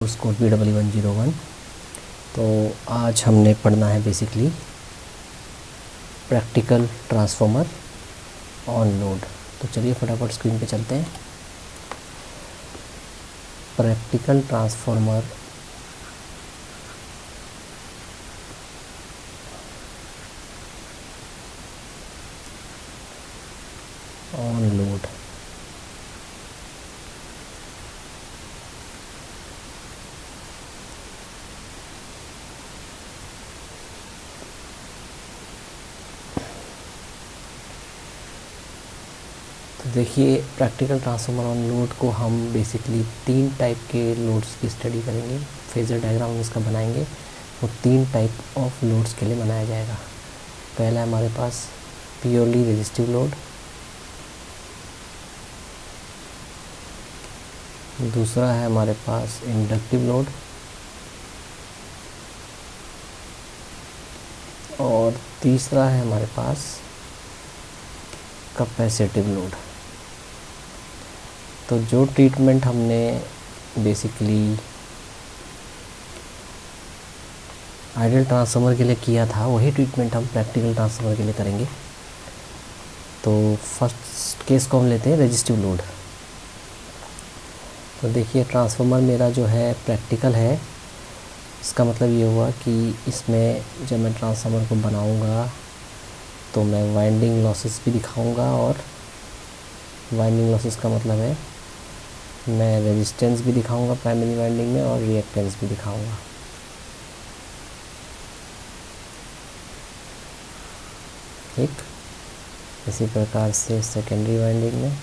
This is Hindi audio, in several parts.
Course code B1101। तो आज हमने पढ़ना है basically practical transformer on load. तो चलिए फटाफट स्क्रीन पे चलते हैं। Practical transformer on load. तो देखिए, प्रैक्टिकल ट्रांसफॉर्मर ऑन लोड को हम बेसिकली तीन टाइप के लोड्स की स्टडी करेंगे। फेजर डायग्राम इसका बनाएंगे। वो तीन टाइप ऑफ लोड्स के लिए बनाया जाएगा। पहला है हमारे पास प्योरली रेजिस्टिव लोड, दूसरा है हमारे पास इंडक्टिव लोड, और तीसरा है हमारे पास कैपेसिटिव लोड। तो जो ट्रीटमेंट हमने बेसिकली आइडियल ट्रांसफार्मर के लिए किया था, वही ट्रीटमेंट हम प्रैक्टिकल ट्रांसफार्मर के लिए करेंगे। तो फर्स्ट केस को हम लेते हैं रेजिस्टिव लोड। तो देखिए, ट्रांसफार्मर मेरा जो है प्रैक्टिकल है। इसका मतलब ये हुआ कि इसमें जब मैं ट्रांसफार्मर को बनाऊंगा तो मैं वाइंडिंग लॉसेस भी दिखाऊंगा, और वाइंडिंग लॉसेस का मतलब है मैं रेजिस्टेंस भी दिखाऊंगा प्राइमरी वाइंडिंग में, और रिएक्टेंस भी दिखाऊंगा। ठीक इसी प्रकार से सेकेंडरी वाइंडिंग में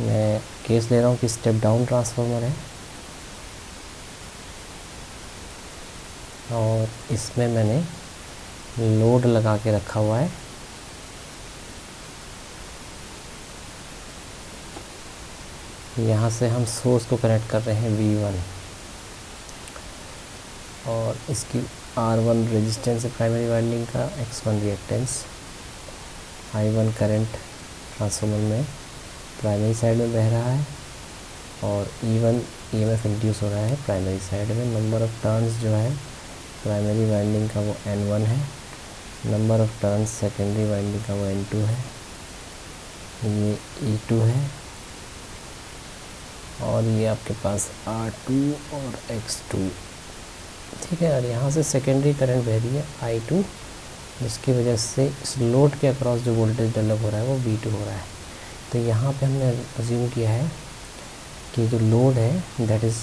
मैं केस ले रहा हूँ कि स्टेप डाउन ट्रांसफार्मर है, और इसमें मैंने लोड लगा के रखा हुआ है। यहाँ से हम सोर्स को कनेक्ट कर रहे हैं V1, और इसकी R1 रेजिस्टेंस है प्राइमरी वाइंडिंग का, X1 reactance, I1 current transformer में प्राइमरी साइड में बह रहा है, और E1 EMF इंड्यूस हो रहा है प्राइमरी साइड में। नंबर ऑफ टर्न्स जो है प्राइमरी वाइंडिंग का वो N1 है, number of turns secondary winding का वो N2 है, ये E2 है, और ये आपके पास R2 और X2। ठीक है, और यहाँ से सेकेंडरी करंट बह रही है I2, जिसकी वजह से इस लोड के अक्रॉस जो वोल्टेज डेवलप हो रहा है वो V2 हो रहा है। तो यहाँ पे हमने अज्यूम किया है कि जो लोड है that is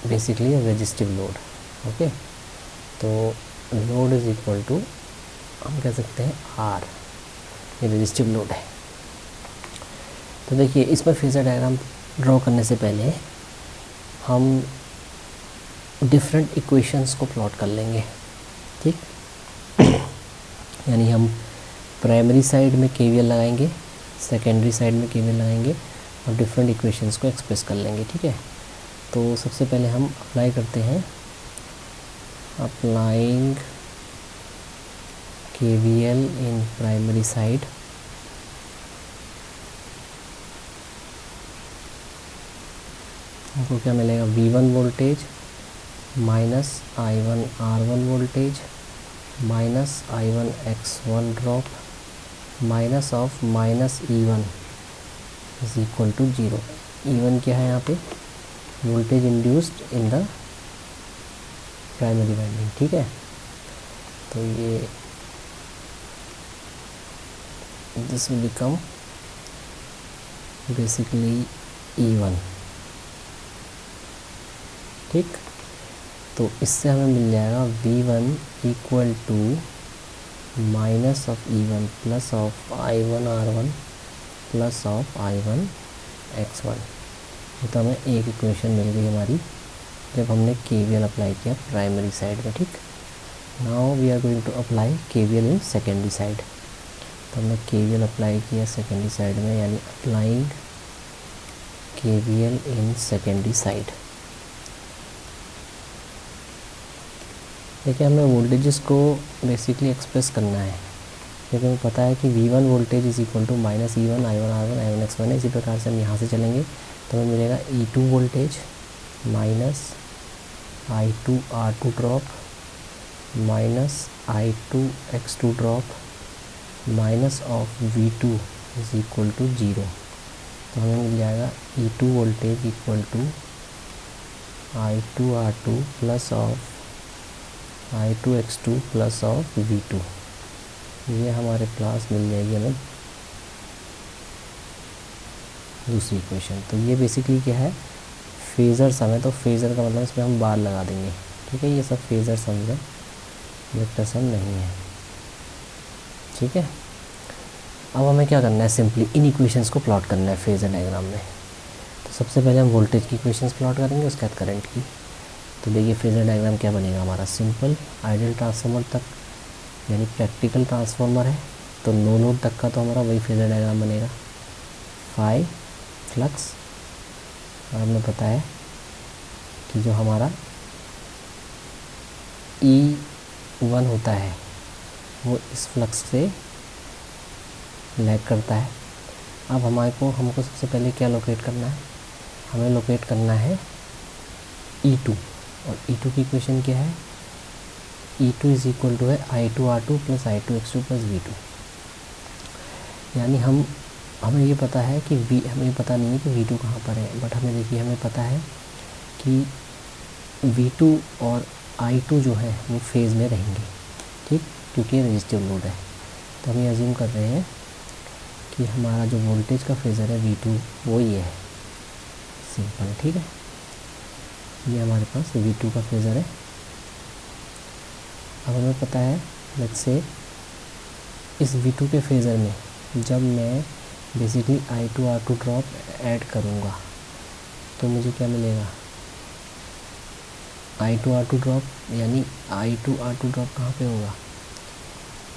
basically resistive load. Okay, तो लोड इज़ इक्वल टू हम कह सकते हैं R, ये रेजिस्टिव लोड है। तो देखिए, इसमें फेजर डायग्राम ड्रॉ करने से पहले हम डिफरेंट इक्वेशंस को प्लॉट कर लेंगे। ठीक यानी हम प्राइमरी साइड में KVL लगाएंगे, सेकेंडरी साइड में KVL लगाएंगे, और डिफरेंट इक्वेशंस को एक्सप्रेस कर लेंगे। ठीक है, तो सबसे पहले हम अप्लाई करते हैं, applying KVL in primary side. हमको क्या मिलेगा? V1 voltage minus I1 R1 voltage minus I1 X1 drop minus of minus E1 is equal to 0। E1 क्या है यहाँ पे? Voltage induced in the primary winding. ठीक है, तो ये this will become basically E1। ठीक, तो इससे हमें मिल जाएगा V1 equal to minus of E1 plus of I1 R1 plus of I1 X1। तो हमें एक इक्वेशन मिल गई हमारी जब हमने KVL अप्लाई किया प्राइमरी साइड में। ठीक, now we are going to apply KVL in secondary side. तो हमने KVL अप्लाई किया सेकेंडरी साइड में, यानी applying KVL in secondary side. देखिए, हमें वोल्टेजेस को बेसिकली एक्सप्रेस करना है, क्योंकि हमें पता है कि V1 voltage is equal to minus E1 I1 R1 I1 X1 है। इसी प्रकार से हम यहाँ से चलेंगे तो हमें मिलेगा E2 voltage minus I2R2 drop minus I2X2 drop minus of V2 is equal to 0। तो हमें मिल जाएगा E2 voltage equal to I2R2 plus of I2X2 plus of V2। ये हमारे पास मिल जाएगी हमें दूसरी इक्वेशन। तो ये बेसिकली क्या है, फेज़र सम है। तो फेज़र का मतलब इसमें हम बार लगा देंगे, ठीक है। ये सब फेज़र सम है, वेक्टर सम नहीं है, ठीक है। अब हमें क्या करना है, सिंपली इन इक्वेशंस को प्लॉट करना है फेज़र डायग्राम में। तो सबसे पहले हम वोल्टेज की इक्वेशंस प्लॉट करेंगे, उसके बाद करंट की। तो देखिए फेज़र डायग्राम क्या बनेगा हमारा, सिंपल आइडियल ट्रांसफार्मर तक यानी प्रैक्टिकल ट्रांसफार्मर है तो नो लोड तक का तो हमारा वही फेज़र डायग्राम बनेगा। फाई फ्लक्स, और हमें पता है कि जो हमारा E1 होता है वो इस फ्लक्स से लैग करता है। अब हमको सबसे पहले क्या लोकेट करना है, हमें लोकेट करना है E2। और E2 की इक्वेशन क्या है, E2 इज इक्वल टू है I2R2 plus I2X2 plus V2। यानी हमें ये पता है कि हमें पता नहीं है कि V2 कहाँ पर है, बट हमें पता है कि V2 और I2 जो है वो फेज़ में रहेंगे, ठीक, क्योंकि ये रेजिस्टिव लोड है। तो हम ये अज्यूम कर रहे हैं कि हमारा जो वोल्टेज का फेज़र है V2 वो ये है, सिंपल, ठीक है। ये हमारे पास V2 का फेज़र है। अब हमें पता है लेट्स से इस V2 के फेज़र में जब मैं बेसिकली I2R2 ड्रॉप ऐड करूँगा तो मुझे क्या मिलेगा, I2R2 ड्रॉप, यानी I2R2 ड्रॉप कहाँ पे होगा,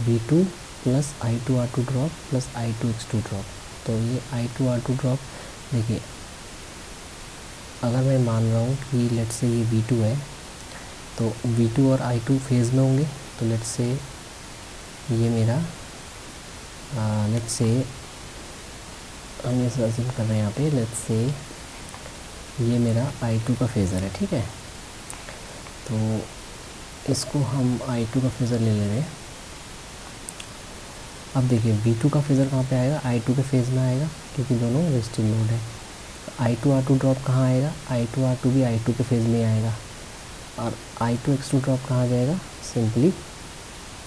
V2 plus I2R2 drop plus I2X2 drop. तो ये I2R2 ड्रॉप देखिए, अगर मैं मान रहा हूँ कि लेट्स से ये V2 है तो V2 और I2 फेज़ में होंगे। तो लेट्स से ये मेरा लेट्स से हम ये अज्यूम कर रहे हैं यहाँ पे, लेट्स से ये मेरा I2 का फेज़र है, ठीक है। तो इसको हम I2 का फेज़र ले रहे हैं। अब देखिए V2 का फेज़र कहाँ पे आएगा, I2 के फेज़ में आएगा क्योंकि दोनों रेजिस्टिव लोड है। I2R2 ड्रॉप कहाँ आएगा, I2R2 भी I2 के फेज़ में आएगा। और I2X2 ड्रॉप कहाँ आ जाएगा, सिंपली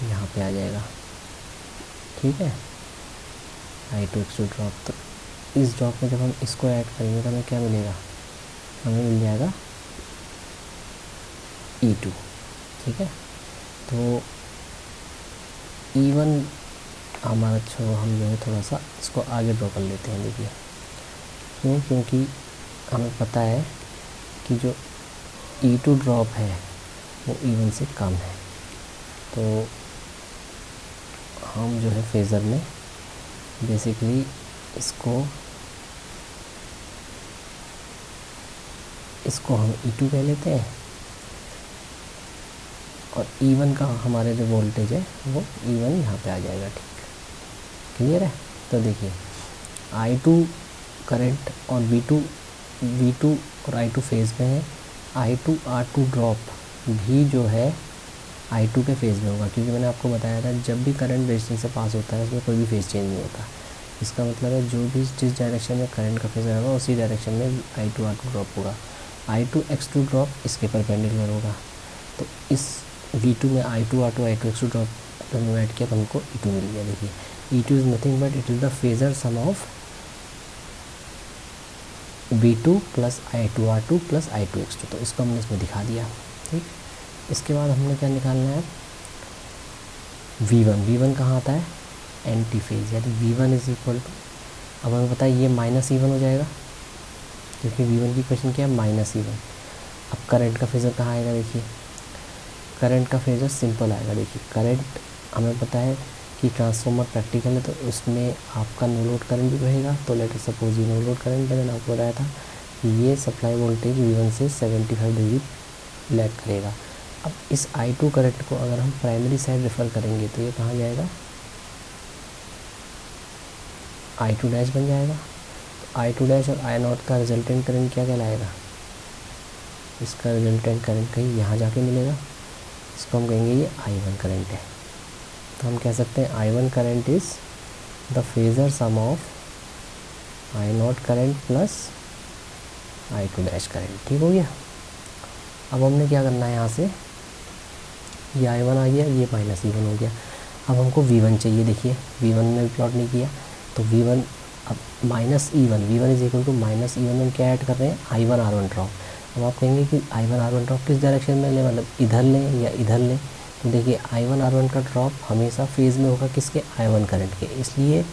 यहाँ पे आ जाएगा, ठीक है, I2X2 ड्रॉप। तो इस ड्रॉप में जब हम इसको ऐड करेंगे तो हमें क्या मिलेगा, हमें मिल जाएगा E2, ठीक है। तो E1 हमारा हम जो है थोड़ा सा इसको आगे ड्रॉ कर लेते हैं। देखिए क्यों, क्योंकि हमें पता है कि जो E2 ड्रॉप है वो E1 से कम है। तो हम जो है फेज़र में बेसिकली इसको हम E2 कह लेते हैं और E1 का हमारे जो वोल्टेज है वो E1 यहाँ पे आ जाएगा, ठीक, क्लियर है। तो देखिए I2 करंट और V2 और I2 फेज़ में है। I2R2 ड्रॉप भी जो है I2 के फेज़ में होगा, क्योंकि मैंने आपको बताया था जब भी करंट रेजिस्टेंस से पास होता है उसमें कोई भी फेज़ चेंज नहीं होता। इसका मतलब है जो भी जिस डायरेक्शन में करंट का फेज़र होगा उसी डायरेक्शन में I2R2 ड्रॉप होगा। I2X2 ड्रॉप इसके परपेंडिकुलर होगा। तो इस V2 में I2R2 I2X2 ड्रॉप जब हम ऐड किया तो हमको E2 मिल गया। देखिए E2 is nothing but it is the phasor sum of V2 plus I2R2 plus I2X2। तो इसको हमने इसमें दिखा दिया, ठीक। इसके बाद हमने क्या निकालना है, V1 कहाँ आता है, एंटी फेज़, यानी V1 इज इक्वल टू, अब हमें पता है ये माइनस E1 हो जाएगा क्योंकि V1 की इक्वेशन क्या है, माइनस E1। अब करंट का फेज़र कहाँ आएगा, देखिए करंट का फेज़र सिंपल आएगा। देखिए करंट हमें पता है कि ट्रांसफार्मर प्रैक्टिकल है तो उसमें आपका नो लोड करंट भी रहेगा। तो लेट अस सपोज ये नो लोड करंट है, मैंने आपको बताया था कि ये सप्लाई वोल्टेज V1 से 75 डिग्री लैग करेगा। अब इस I2 करंट को अगर हम प्राइमरी साइड रेफ़र करेंगे तो ये कहाँ जाएगा, I2 डैश बन जाएगा। तो I2 डैश और I0 का रिजल्टेंट करंट क्या कहलाएगा, इसका रिजल्टेंट करंट कहीं यहाँ जाके मिलेगा, इसको हम कहेंगे ये I1 करंट है। तो हम कह सकते हैं I1 current is the phasor sum of I0 current plus I2 dash current. ठीक हो गया। अब हमने क्या करना है, यहाँ से ये I1 आ गया, ये माइनस E1 हो गया। अब हमको V1 चाहिए। देखिए V1 में भी प्लॉट नहीं किया, तो V1 अब minus E1, V1 is equal to minus E1 में क्या ऐड कर रहे हैं, I1 R1 ड्रॉप। अब आप कहेंगे कि I1 R1 ड्रॉप किस डायरेक्शन में लें, मतलब इधर लें या इधर लें। तो देखिए I1 R1 का ड्रॉप हमेशा फेज़ में होगा किसके, I1 करंट के, इसलिए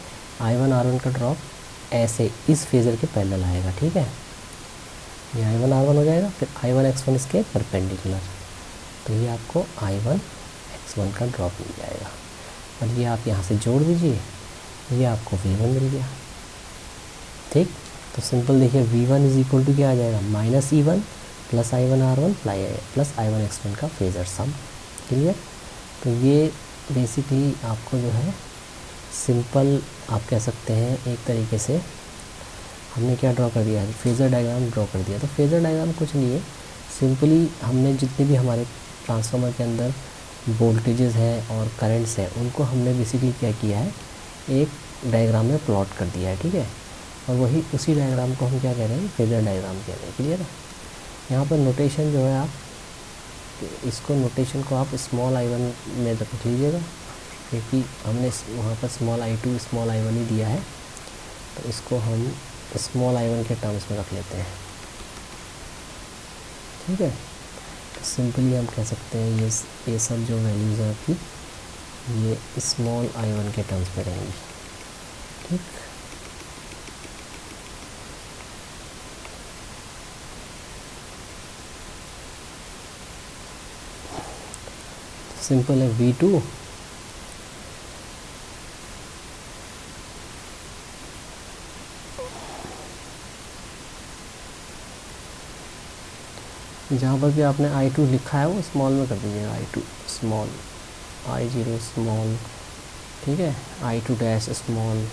I1 R1 का ड्रॉप ऐसे इस फेज़र के पैरेलल आएगा। ठीक है, ये I1 R1 हो जाएगा, फिर I1 X1 इसके परपेंडिकुलर, तो ये आपको I1 X1 का ड्रॉप मिल जाएगा। और ये आप यहाँ से जोड़ दीजिए, ये आपको V1 मिल गया। ठीक, तो सिंपल देखिए V1 इज इक्वल टू क्या आ जाएगा, minus E1 plus I1 R1 plus I1 X1 का फेज़र सम। क्लियर। तो ये बेसिकली आपको जो है सिंपल आप कह सकते हैं एक तरीके से हमने क्या ड्रॉ कर दिया है, फेज़र डायग्राम ड्रॉ कर दिया। तो फेज़र डायग्राम कुछ नहीं है, सिंपली हमने जितने भी हमारे ट्रांसफार्मर के अंदर वोल्टेजेस हैं और करंट्स हैं, उनको हमने बेसिकली क्या किया है, एक डायग्राम में प्लॉट कर दिया है। ठीक है, और वही उसी डायग्राम को हम क्या कह रहे हैं, फेज़र डायग्राम कह रहे हैं। क्लियर है। यहाँ पर नोटेशन जो है, आप इसको नोटेशन को आप स्मॉल I1 में रख लीजिएगा, क्योंकि हमने वहाँ पर स्मॉल I2 स्मॉल I1 ही दिया है, तो इसको हम स्मॉल I1 के टर्म्स में रख लेते हैं। ठीक है, तो सिंपली हम कह सकते हैं ये सब जो वैल्यूज़ हैं आपकी, ये स्मॉल I1 के टर्म्स में रहेंगी। ठीक, सिंपल है V2 जहाँ पर भी आपने I2 लिखा है वो स्मॉल में कर दीजिएगा, I2 स्मॉल, I0 स्मॉल, ठीक है, I2 डैश स्मॉल,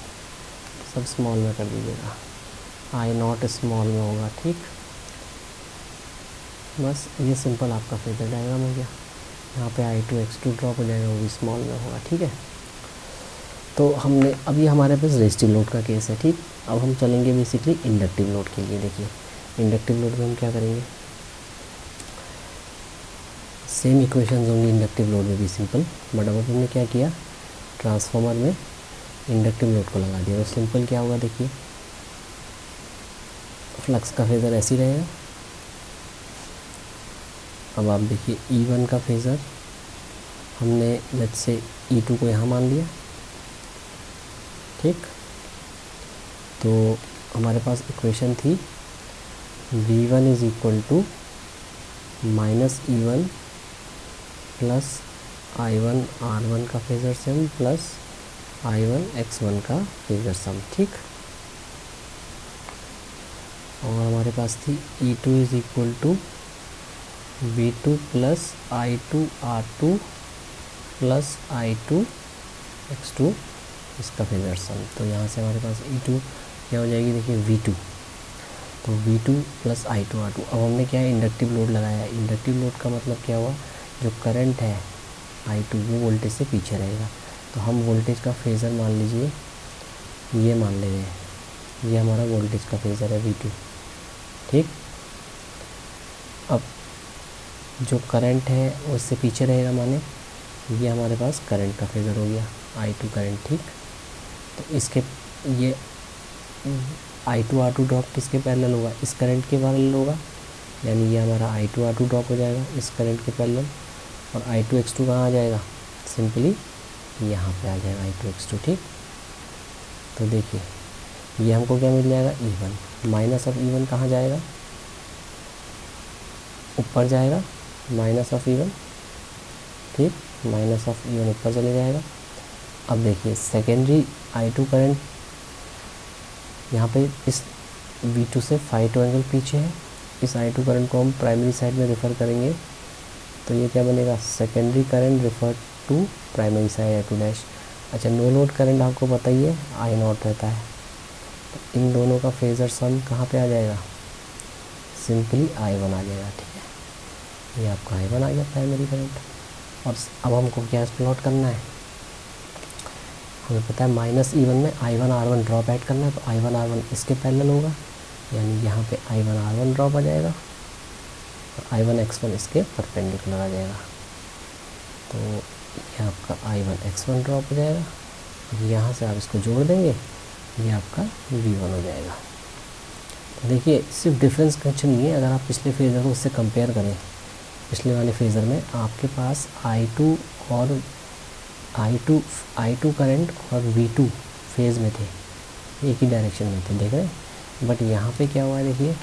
सब स्मॉल में कर दीजिएगा, I0 स्मॉल में होगा। ठीक, बस ये सिंपल आपका फेज़र डायग्राम हो गया। यहाँ पे I2 X2 ड्रॉप हो जाएगा, वो भी स्मॉल में होगा। ठीक है, तो हमने अभी हमारे पास रेजिस्टिव लोड का केस है। ठीक, अब हम चलेंगे बेसिकली इंडक्टिव लोड के लिए। देखिए इंडक्टिव लोड में हम क्या करेंगे, सेम इक्वेशंस होंगी इंडक्टिव लोड में भी सिंपल, बट अब हमने क्या किया, ट्रांसफार्मर में इंडक्टिव लोड को लगा दिया। तो सिंपल क्या होगा, देखिए फ्लक्स का फेज़र ऐसे ही रहेगा। अब आप देखिए E1 का फेज़र हमने लेट्स से E2 को यहाँ मान लिया। ठीक, तो हमारे पास इक्वेशन थी V1 is equal to minus E1 plus I1 R1 का फेज़र सम प्लस I1 X1 का फेज़र सम। ठीक, और हमारे पास थी E2 is equal to V2 plus I2 R2 plus I2 X2 इसका फेज़र सम। तो यहाँ से हमारे पास E2 क्या हो जाएगी, देखिए V2, तो V2 प्लस I2 R2। अब हमने क्या है, इंडक्टिव लोड लगाया है। इंडक्टिव लोड का मतलब क्या हुआ, जो करंट है I2 वो वोल्टेज से पीछे रहेगा। तो हम वोल्टेज का फेज़र मान लीजिए, ये मान ले रहे हैं, ये हमारा वोल्टेज का फेज़र है V2। ठीक, अब जो करंट है उससे पीछे रहेगा, माने ये हमारे पास करंट का फेज़र हो गया I2 करंट। ठीक, तो इसके ये I2 R2 ड्रॉप किसके पैरेलल होगा, इस करंट के पैरेलल होगा, यानी ये हमारा I2 R2 ड्रॉप हो जाएगा इस करंट के पैरेलल। और I2 X2 कहाँ आ जाएगा, सिंपली यहाँ पे आ जाएगा I2 X2। ठीक, तो देखिए ये हमको क्या मिल जाएगा, E1 माइनस ऑफ E1 कहाँ जाएगा, ऊपर जाएगा, माइनस ऑफ E1। ठीक, माइनस ऑफ E1 ऊपर चले जाएगा। अब देखिए सेकेंडरी I2 करंट यहाँ पे इस V2 से ∅2 एंगल पीछे है, इस I2 करंट को हम प्राइमरी साइड में रेफ़र करेंगे, तो ये क्या बनेगा, secondary current refer to primary side I2 dash. अच्छा, नो लोड करंट आपको पता ही है I0 रहता है, तो इन दोनों का फेज़र सम कहाँ पे आ जाएगा, सिंपली I1 आ जाएगा। ठीक है, ये आपका I1 आ गया प्राइमरी करंट। और अब हमको क्या प्लॉट करना है, हमें पता है -E1 में I1 R1 ड्रॉप ऐड करना है, तो I1 R1 इसके पैरेलल होगा, यानी यहाँ पे I1 R1 ड्रॉप आ जाएगा और I1 X1 इसके परपेंडिकुलर आ जाएगा। तो ये आपका I1 X1 ड्रॉप हो जाएगा और यहाँ से आप इसको जोड़ देंगे, ये आपका V1 हो जाएगा। तो देखिए सिर्फ डिफरेंस कनेक्शन नहीं है, अगर आप पिछले फेज़र को उससे कंपेयर करें, पिछले वाले फेज़र में आपके पास I2 और I2 करंट और V2 फेज़ में थे, एक ही डायरेक्शन में थे, देख रहे हैं। बट यहाँ पे क्या हुआ है, देखिए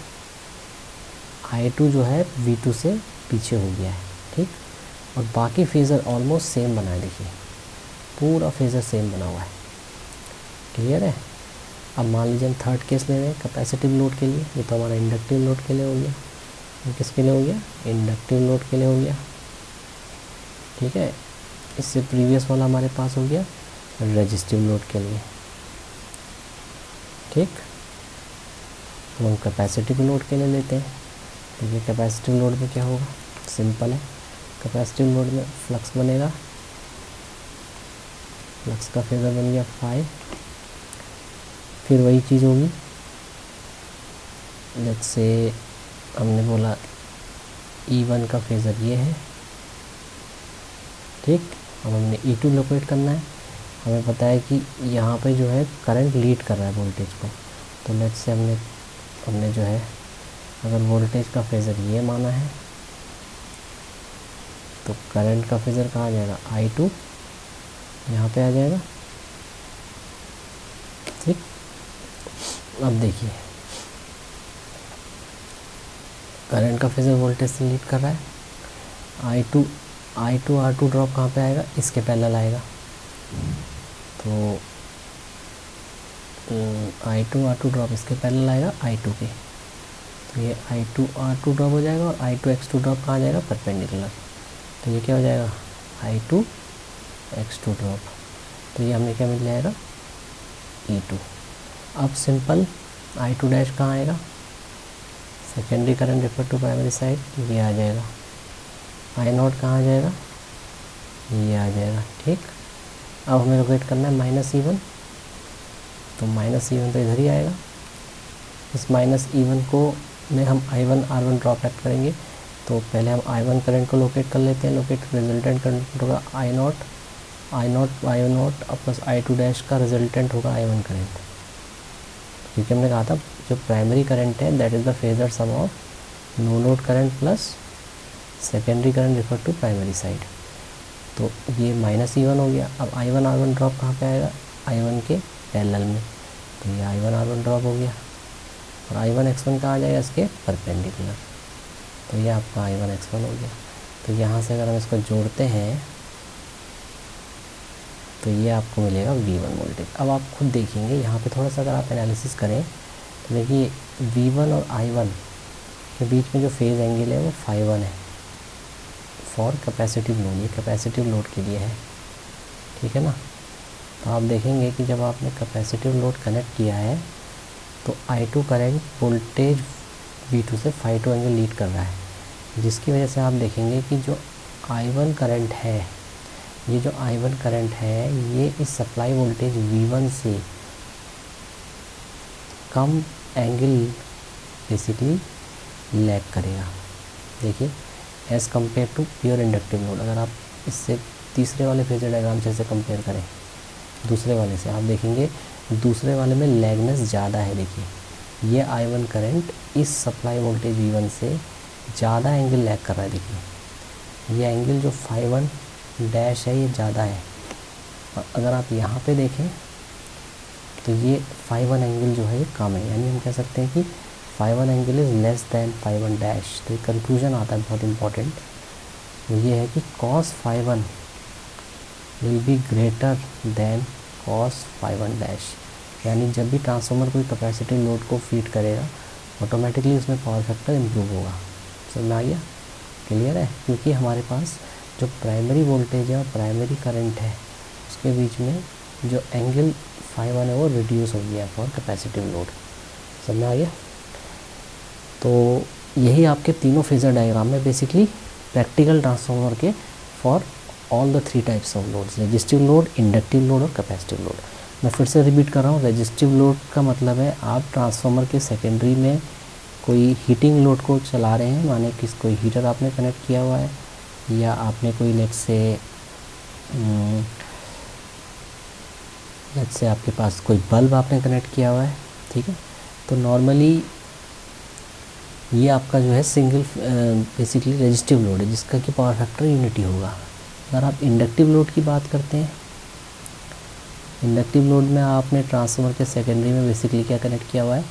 I2 जो है V2 से पीछे हो गया है, ठीक। और बाकी फेज़र ऑलमोस्ट सेम बना है, देखिए पूरा फेज़र सेम बना हुआ है, क्लियर है। अब मान लीजिए हम थर्ड केस ले रहे हैं कैपेसिटिव लोड के लिए, ये तो हमारा इंडक्टिव लोड के लिए हो गया, ये किसके लिए हो गया, इंडक्टिव लोड के लिए हो गया, ठीक है। इससे प्रीवियस वाला हमारे पास हो गया रेजिस्टिव लोड के लिए, ठीक। तो हम कैपेसिटिव लोड के लिए लेते हैं। देखिए कैपेसिटिव लोड में क्या होगा, सिंपल है, कैपेसिटिव लोड में फ्लक्स बनेगा, फ्लक्स का फेज़र बन गया फाई। फिर वही चीज़ होगी, लेट्स से हमने बोला E1 का फेज़र ये है, ठीक। अब हमने E2 लोकेट करना है, हमें पता है कि यहाँ पे जो है करंट लीड कर रहा है वोल्टेज को, तो लेट्स से हमने जो है अगर वोल्टेज का फेज़र ये माना है, तो करंट का फेज़र कहाँ आ जाएगा, I2 यहाँ पे आ जाएगा, ठीक। अब देखिए करंट का फेज़र वोल्टेज से लीड कर रहा है, I2 R2 ड्रॉप कहाँ पे आएगा, इसके पैरेलल आएगा, तो I2 R2 ड्रॉप इसके पैरेलल आएगा I2 के, तो ये I2 R2 ड्रॉप हो जाएगा और I2 X2 ड्रॉप कहाँ जाएगा, परपेंडिकुलर, तो ये क्या हो जाएगा I2 X2 ड्रॉप, तो ये हमें क्या मिल जाएगा E2। अब सिंपल I2 डैश कहाँ आएगा, secondary current refer to primary side, ये आ जाएगा, I0 कहाँ आ जाएगा, ये आ जाएगा, ठीक। अब हमें लोकेट करना है -E1, तो -E1 तो इधर ही आएगा, इस -E1 को में हम I1 R1 ड्रॉप ऐड करेंगे, तो पहले हम I1 करंट को लोकेट कर लेते हैं, लोकेट रिजल्टेंट करंट होगा I0 प्लस I2 डैश का रिजल्टेंट होगा I1 करंट, क्योंकि हमने कहा था जो प्राइमरी करंट है that is the phasor sum of no load current plus secondary current refer to primary side, तो ये -E1 हो गया। अब I1 R1 ड्रॉप कहाँ पे आएगा, I1 के पैरेलल में, तो ये I1 R1 ड्रॉप हो गया और I1 X1 कहाँ आ जाएगा, इसके परपेंडिकुलर, तो ये आपका I1 X1 हो गया। तो यहाँ से अगर हम इसको जोड़ते हैं तो ये आपको मिलेगा V1 वोल्टेज। अब आप खुद देखेंगे यहाँ पे थोड़ा सा अगर आप एनालिसिस करें तो देखिए V1 और I1 के बीच में जो फेज़ एंगल है वो ∅1 है फॉर कैपेसिटिव लोड, ये कैपेसिटिव लोड के लिए है, ठीक है ना। तो आप देखेंगे कि जब आपने कैपेसिटिव लोड कनेक्ट किया है तो I2 करंट वोल्टेज V2 से ∅2 एंगल लीड कर रहा है, जिसकी वजह से आप देखेंगे कि जो I1 करंट है, ये जो I1 करंट है ये इस सप्लाई वोल्टेज V1 से कम एंगल बेसिकली लैग करेगा। देखिए as compare to pure inductive load, अगर आप इससे तीसरे वाले फेजर डायग्राम से इसे कंपेयर करें दूसरे वाले से, आप देखेंगे दूसरे वाले में लैगनेस ज़्यादा है। देखिए ये I1 करंट इस सप्लाई वोल्टेज V1 से ज़्यादा एंगल लैग कर रहा है। देखिए ये एंगल जो ∅1 डैश है ये ज़्यादा है, और अगर आप यहाँ पे देखें तो ये ∅1 एंगल जो है ये कम है, यानी हम कह सकते हैं कि ∅1 angle is less than ∅1 dash. तो एक कंक्लूजन आता है बहुत इंपॉर्टेंट, वो ये है कि cos ∅1 will be greater than cos ∅1 dash, यानी जब भी ट्रांसफार्मर कोई कैपेसिटिव लोड को फीड करेगा ऑटोमेटिकली उसमें पावर फैक्टर इम्प्रूव होगा। समझ में आ गया, क्लियर है, क्योंकि हमारे पास जो प्राइमरी वोल्टेज है और प्राइमरी करंट है उसके बीच में जो एंगल ∅1 है वो रिड्यूस हो गया फॉर कैपेसिटिव लोड। समझ में आ गया। तो यही आपके तीनों फेजर डायग्राम में बेसिकली प्रैक्टिकल ट्रांसफार्मर के for all the 3 types of loads, resistive load, inductive load और कैपेसिटिव लोड। मैं फिर से रिपीट कर रहा हूँ, रेजिस्टिव लोड का मतलब है आप ट्रांसफार्मर के सेकेंडरी में कोई हीटिंग लोड को चला रहे हैं, माने कि कोई हीटर आपने कनेक्ट किया हुआ है, या आपने कोई लेट्स से आपके पास कोई बल्ब आपने कनेक्ट किया हुआ है, ठीक है। तो नॉर्मली ये आपका जो है सिंगल बेसिकली रेजिस्टिव लोड है, जिसका कि पावर फैक्टर यूनिटी होगा। अगर आप इंडक्टिव लोड की बात करते हैं, इंडक्टिव लोड में आपने ट्रांसफार्मर के सेकेंडरी में बेसिकली क्या कनेक्ट किया हुआ है,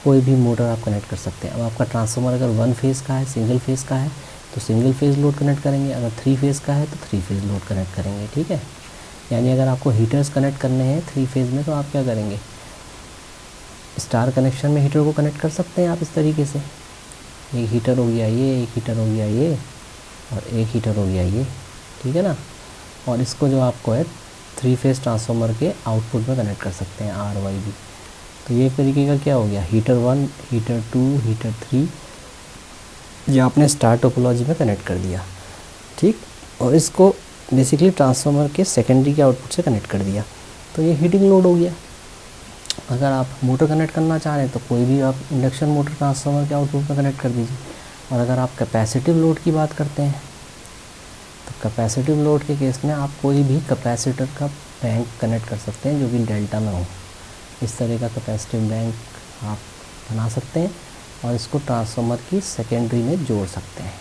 कोई भी मोटर आप कनेक्ट कर सकते हैं। अब आपका ट्रांसफार्मर अगर 1 फेज़ का है, सिंगल फेज़ का है, तो सिंगल फेज़ लोड कनेक्ट करेंगे, अगर 3 फेज़ का है तो 3 फेज़ लोड कनेक्ट करेंगे, ठीक है। यानी अगर आपको हीटर्स कनेक्ट करने हैं 3 फेज़ में, तो आप क्या करेंगे, स्टार कनेक्शन में हीटर को कनेक्ट कर सकते हैं आप इस तरीके से, एक हीटर हो गया ये, एक हीटर हो गया ये, और एक हीटर हो गया ये, ठीक है ना। और इसको जो आपको है 3 फेज़ ट्रांसफार्मर के आउटपुट में कनेक्ट कर सकते हैं RYB। तो ये एक तरीके का क्या हो गया, हीटर 1, हीटर 2, हीटर 3, ये आपने स्टार टोपोलॉजी में कनेक्ट कर दिया, ठीक। और इसको बेसिकली ट्रांसफार्मर के सेकेंडरी के आउटपुट से कनेक्ट कर दिया, तो ये हीटिंग लोड हो गया। अगर आप मोटर कनेक्ट करना चाह रहे हैं तो कोई भी आप इंडक्शन मोटर ट्रांसफार्मर के आउटपुट में कनेक्ट कर दीजिए। और अगर आप कैपेसिटिव लोड की बात करते हैं, तो कैपेसिटिव लोड के केस में आप कोई भी कैपेसिटर का बैंक कनेक्ट कर सकते हैं जो कि डेल्टा में हो। इस तरह का कैपेसिटिव बैंक आप बना सकते हैं और इसको ट्रांसफार्मर की सेकेंडरी में जोड़ सकते हैं।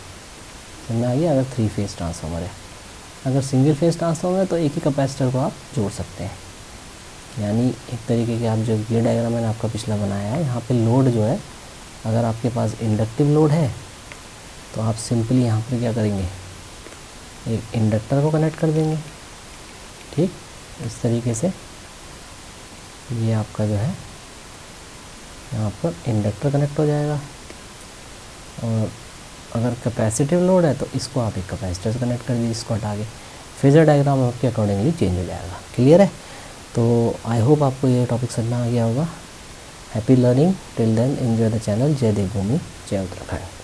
समझ आइए, अगर 3 फेज़ ट्रांसफार्मर है। अगर सिंगल फेज़ ट्रांसफार्मर है तो एक ही कैपेसिटर को आप जोड़ सकते हैं। यानी एक तरीके के आप जो ये डायग्राम मैंने आपका पिछला बनाया है, यहाँ पे लोड जो है, अगर आपके पास इंडक्टिव लोड है तो आप सिंपली यहाँ पर क्या करेंगे, एक इंडक्टर को कनेक्ट कर देंगे, ठीक। इस तरीके से ये आपका जो है यहाँ पर इंडक्टर कनेक्ट हो जाएगा। और अगर कैपेसिटिव लोड है तो इसको आप एक कैपेसिटर से कनेक्ट कर दीजिए, इसको हटा के फेजर डायग्राम आपके अकॉर्डिंगली चेंज हो जाएगा। क्लियर है? तो आई होप आपको ये टॉपिक समझ में आ गया होगा। Happy learning, till then enjoy the channel. जय देवभूमि, जय उत्तराखंड।